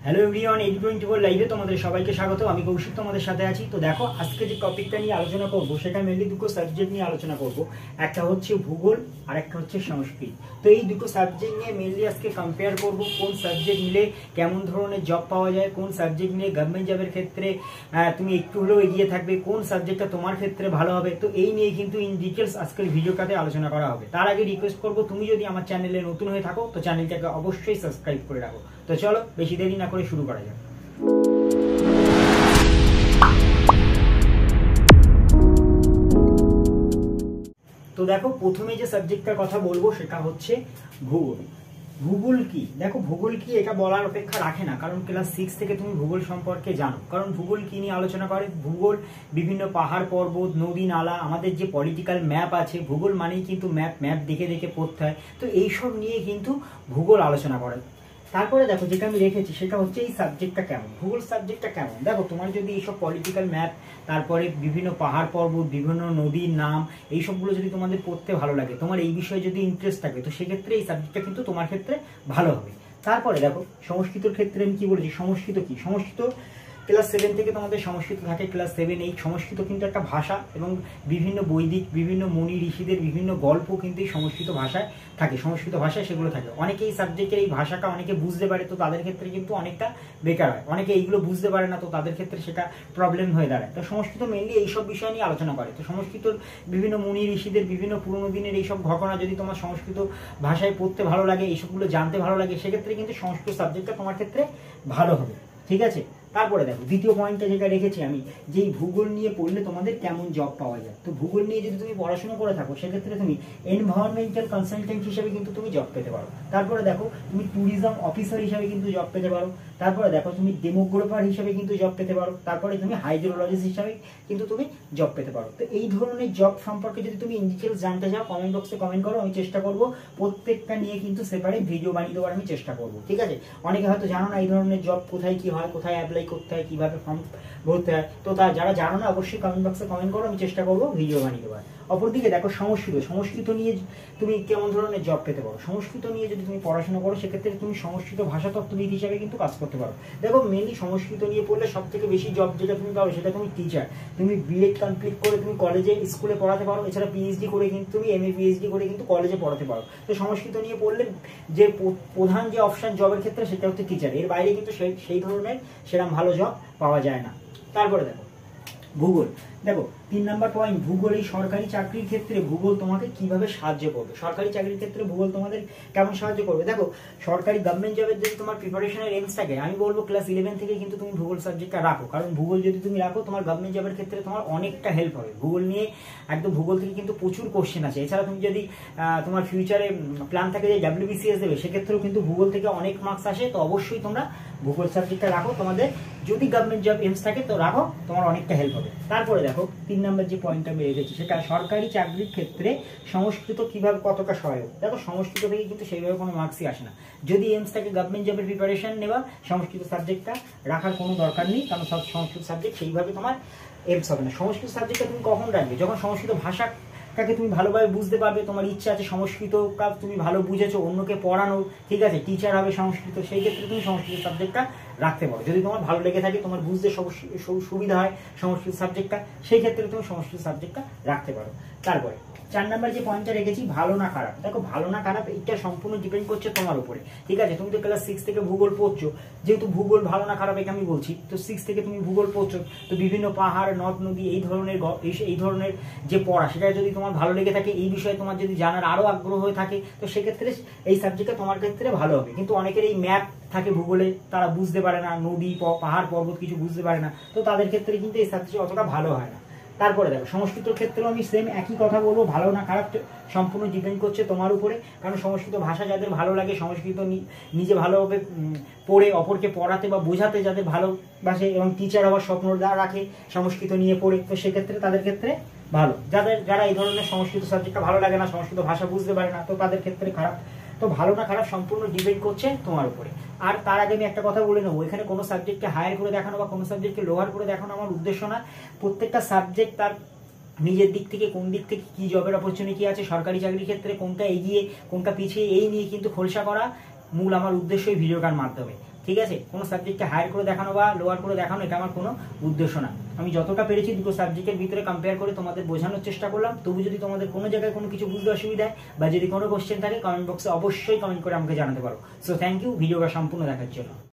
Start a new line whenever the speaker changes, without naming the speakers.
Hello everyone, 8024 লাইভে তোমাদের সবাইকে স্বাগত। আমি কৌশিক তোমাদের সাথে আছি। তো দেখো, আজকে যে টপিকটা নিয়ে আলোচনা করব সেটা মেনলি দুটো সাবজেক্ট নিয়ে আলোচনা করব। একটা হচ্ছে ভূগোল আর একটা হচ্ছে সংস্কৃত। তো এই দুটো সাবজেক্ট নিয়ে মেনলি আজকে কম্পেয়ার করব, কোন সাবজেক্ট নিলে কেমন ধরনের জব পাওয়া যায়, কোন সাবজেক্ট নিয়ে গভর্নমেন্ট জবের ক্ষেত্রে তুমি একটু হলেও এগিয়ে থাকবে, কোন সাবজেক্টটা তোমার ক্ষেত্রে ভালো হবে। তো এই নিয়ে কিন্তু ইন ডিটেলস আজকের ভিডিওটাতে আলোচনা করা হবে। তার আগে রিকোয়েস্ট করব, তুমি যদি আমার চ্যানেলে নতুন হয়ে থাকো তো চ্যানেলটাকে অবশ্যই সাবস্ক্রাইব করে রাখো। তো চলো বেশি দেরি না করে শুরু করা যাক। তো দেখো, প্রথমে যে সাবজেক্টটার কথা বলবো সেটা হচ্ছে ভূগোল। ভূগোল কি? দেখো, ভূগোল কি এটা বলার অপেক্ষা রাখে না, কারণ ক্লাস 6 থেকে তুমি ভূগোল সম্পর্কে জানো। কারণ ভূগোল কি নিয়ে আলোচনা করে? ভূগোল বিভিন্ন পাহাড় পর্বত নদী নালা, আমাদের যে পলিটিক্যাল ম্যাপ আছে, ভূগোল মানেই কিন্তু ম্যাপ দেখে দেখে পড়তে হয়। তো এইসব নিয়ে কিন্তু ভূগোল আলোচনা করে। তারপরে দেখো, যেটা আমি রেখেছি সেটা হচ্ছে এই সাবজেক্টটা কেমন, ভূগোল সাবজেক্টটা কেমন। দেখো, তোমার যদি এইসব পলিটিক্যাল ম্যাপ, তারপরে বিভিন্ন পাহাড় পর্বত, বিভিন্ন নদীর নাম, এইসবগুলো যদি তোমাদের পড়তে ভালো লাগে, তোমার এই বিষয়ে যদি ইন্টারেস্ট থাকে, তো সেক্ষেত্রে এই সাবজেক্টটা কিন্তু তোমার ক্ষেত্রে ভালো হবে। তারপরে দেখো, সংস্কৃতর ক্ষেত্রে আমি কি বলেছি, সংস্কৃত কি? সংস্কৃত ক্লাস 7 থেকে তোমাদের সংস্কৃত থাকে, ক্লাস 7 8। সংস্কৃত কিন্তু একটা ভাষা, এবং বিভিন্ন বৈদিক, বিভিন্ন মুনি ঋষিদের বিভিন্ন গল্প কিন্তু এই সংস্কৃত ভাষায় থাকে, সংস্কৃত ভাষায় সেগুলো থাকে। অনেকে এই সাবজেক্টের এই ভাষাটা অনেকে বুঝতে পারে, তো তাদের ক্ষেত্রে কিন্তু অনেকটা বেকার হয়। অনেকে এইগুলো বুঝতে পারে না, তো তাদের ক্ষেত্রে সেটা প্রবলেম হয়ে দাঁড়ায়। তো সংস্কৃত মেনলি এইসব বিষয় নিয়ে আলোচনা করে। তো সংস্কৃতর বিভিন্ন মুনি ঋষিদের বিভিন্ন পুরোনো দিনের এইসব ঘটনা যদি তোমার সংস্কৃত ভাষায় পড়তে ভালো লাগে, এইসবগুলো জানতে ভালো লাগে, সেক্ষেত্রে কিন্তু সংস্কৃত সাবজেক্টটা তোমার ক্ষেত্রে ভালো হবে। ঠিক আছে? তারপরে দেখো, দ্বিতীয় পয়েন্টটা যেটা রেখেছি আমি, যে ভূগোল নিয়ে পড়লে তোমাদের কেমন জব পাওয়া যায়। তো ভূগোল নিয়ে যদি তুমি পড়াশোনা করে থাকো, সেক্ষেত্রে তুমি এনভায়রনমেন্টাল কনসালটেন্ট হিসেবে কিন্তু তুমি জব পেতে পারো। তারপরে দেখো, তুমি ট্যুরিজম অফিসার হিসেবে কিন্তু জব পেতে পারো। তারপরে দেখো, তুমি ডেমোগ্রাফার হিসেবে কিন্তু জব পেতে পারো। তারপরে তুমি হাইড্রোলজিস্ট হিসেবে কিন্তু তুমি জব পেতে পারো। তো এই ধরনের জব সম্পর্কে যদি তুমি ইন ডিটেলস জানতে চাও, কমেন্ট বক্সে কমেন্ট করো। আমি চেষ্টা করবো প্রত্যেকটা নিয়ে কিন্তু সেপারেট ভিডিও বানিয়ে দেওয়ার আমি চেষ্টা করবো। ঠিক আছে? অনেকে হয়তো জানো না এই ধরনের জব কোথায় কি হয়, কোথায় অ্যাপ্লাই করতে হয়, কিভাবে ফর্ম ভরতে হয়। তো যারা জানো না, অবশ্যই কমেন্ট বক্সে কমেন্ট করো, আমি চেষ্টা করবো ভিডিও বানিয়ে দেওয়ার। অপরদিকে দেখো, সংস্কৃত নিয়ে তুমি কেমন ধরনের জব পেতে পারো। সংস্কৃত নিয়ে যদি তুমি পড়াশোনা করো, সেক্ষেত্রে তুমি সংস্কৃত ভাষাতত্ত্ববিদ হিসাবে কিন্তু কাজ করতে পারো। দেখো, মেনলি সংস্কৃত নিয়ে পড়লে সব থেকে বেশি জব যেটা তুমি পাবে, সেটা তুমি টিচার। তুমি বিএড কমপ্লিট করে তুমি কলেজে স্কুলে পড়াতে পারো। এছাড়া পিএইচডি করে কিন্তু তুমি এমএ পিএইচডি করে কিন্তু কলেজে পড়াতে পারো। তো সংস্কৃত নিয়ে পড়লে যে প্রধান যে অপশন জবের ক্ষেত্রে, সেটা হচ্ছে টিচার। এর বাইরে কিন্তু সেই ধরনের সেরকম ভালো জব পাওয়া যায় না। তারপরে দেখো, ভূগোল। দেখো, 3 নাম্বার পয়েন্ট, ভূগোল। এই সরকারি চাকরির ক্ষেত্রে ভূগোল তোমাকে কিভাবে সাহায্য করবে। সরকারি চাকরির ক্ষেত্রে ভূগোল তোমাদের কেমন সাহায্য করবে? দেখো, সরকারি গভর্নমেন্ট জবের যদি তোমার প্রিপারেশনের এমস থাকে, আমি বলবো ক্লাস 11 থেকে কিন্তু তুমি ভূগোল সাবজেক্টটা রাখো। কারণ ভূগোল যদি তুমি রাখো, তোমার গভর্নমেন্ট জবের ক্ষেত্রে তোমার অনেকটা হেল্প হবে। ভূগোল নিয়ে একদম ভূগোল থেকে কিন্তু প্রচুর কোশ্চেন আছে। এছাড়া তুমি যদি তোমার ফিউচারে প্ল্যান থাকে যে WBCS দেবে, সেক্ষেত্রেও কিন্তু ভূগোল থেকে অনেক মার্কস আসে। তো অবশ্যই তোমরা ভূগোল সাবজেক্টটা রাখো। তোমাদের যদি গভর্নমেন্ট জব এমস থাকে তো রাখো, তোমার অনেকটা হেল্প হবে। তারপরে দেখো, 3 নাম্বার যে পয়েন্টটা আমি রেখেছি, সেটা সরকারি চাকরির ক্ষেত্রে সংস্কৃত কিভাবে কতটা সহায়ক। দেখো, সংস্কৃত থেকে কিন্তু সেইভাবে কোনো মার্কসই আসে না। যদি এমস থাকে গভর্নমেন্ট জবের প্রিপারেশন নেওয়া, সংস্কৃত সাবজেক্টটা রাখার কোনো দরকার নেই, কারণ সব সংস্কৃত সাবজেক্ট সেইভাবে তোমার এমস হবে না। সংস্কৃত সাবজেক্টটা তুমি কখন রাখবে? যখন সংস্কৃত ভাষাটাকে তুমি ভালোভাবে বুঝতে পারবে, তোমার ইচ্ছা আছে সংস্কৃত তুমি ভালো বুঝেছো, অন্যকে পড়ানো, ঠিক আছে, টিচার হবে সংস্কৃত, সেই ক্ষেত্রে তুমি সংস্কৃত সাবজেক্টটা রাখতে পারো। যদি তোমার ভালো লেগে থাকে, তোমার বুঝতে সুবিধা হয় সংস্কৃত সাবজেক্টটা, সেই ক্ষেত্রে তুমি সংস্কৃত সাবজেক্টটা রাখতে পারো। তারপরে 4 নাম্বার যে পয়েন্টটা রেখেছি, ভালো না খারাপ। দেখো, ভালো না খারাপ এটা সম্পূর্ণ ডিপেন্ড করছে তোমার উপরে। ঠিক আছে? তুমি তো ক্লাস 6 থেকে ভূগোল পড়ছো, যেহেতু ভূগোল ভালো না খারাপ এটা আমি বলছি, তো 6 থেকে তুমি ভূগোল পড়ছো, তো বিভিন্ন পাহাড় নদ নদী এই ধরনের যে পড়া, সেটা যদি তোমার ভালো লেগে থাকে, এই বিষয়ে তোমার যদি জানার আরো আগ্রহ হয়ে থাকে, তো সেক্ষেত্রে এই সাবজেক্টটা তোমার ক্ষেত্রে ভালো হবে। কিন্তু অনেকের এই ম্যাপ থাকে ভূগোলে, তারা বুঝতে পারে না, নদী পাহাড় পর্বত কিছু বুঝতে পারে না, তো তাদের ক্ষেত্রে কিন্তু এই সাবজেক্ট অতটা ভালো হয় না। তারপরে দেখো, সংস্কৃতের ক্ষেত্রেও আমি সেম একই কথা বলবো, ভালো না খারাপ সম্পূর্ণ ডিপেন্ড করছে তোমার উপরে। কারণ সংস্কৃত ভাষা যাদের ভালো লাগে, সংস্কৃত নিজে ভালোভাবে পড়ে অপরকে পড়াতে বা বোঝাতে যাদের ভালোবাসে, এবং টিচার হওয়ার স্বপ্ন রাখে সংস্কৃত নিয়ে পড়ে, তো সেক্ষেত্রে তাদের ক্ষেত্রে ভালো। যারা এই ধরনের সংস্কৃত সাবজেক্টটা ভালো লাগে না, সংস্কৃত ভাষা বুঝতে পারে না, তো তাদের ক্ষেত্রে খারাপ। তো ভালো না খারাপ সম্পূর্ণ ডিপেন্ড করছে তোমার উপরে। আর তার আগে আমি একটা কথা বলে নেবো, এখানে কোনো সাবজেক্টকে হায়ার করে দেখানো বা কোনো সাবজেক্টকে লোয়ার করে দেখানো আমার উদ্দেশ্য না। প্রত্যেকটা সাবজেক্ট তার নিজের দিক থেকে কোন দিক থেকে কি জবের অপরচুনিটি আছে, সরকারি চাকরির ক্ষেত্রে কোনটা এগিয়ে কোনটা পিছিয়ে, এই নিয়ে কিন্তু খোলসা করা মূল আমার উদ্দেশ্য এই ভিডিওটার মাধ্যমে। ঠিক আছে, কোনো সাবজেক্টকে হায়ার করে দেখানো বা লোয়ার করে দেখানো এটা আমার কোনো উদ্দেশ্য না। আমি যতটা পেরেছি দুটো সাবজেক্টের ভিতরে কম্পেয়ার করে তোমাদের বোঝানোর চেষ্টা করলাম। তবু যদি তোমাদের কোনো জায়গায় কোনো কিছু বুঝতে অসুবিধা হয় বা যদি কোনো কোশ্চেন থাকে কমেন্ট বক্সে অবশ্যই কমেন্ট করে আমাকে জানাতে পারো। সো থ্যাংক ইউ ভিডিওটা সম্পূর্ণ দেখার জন্য।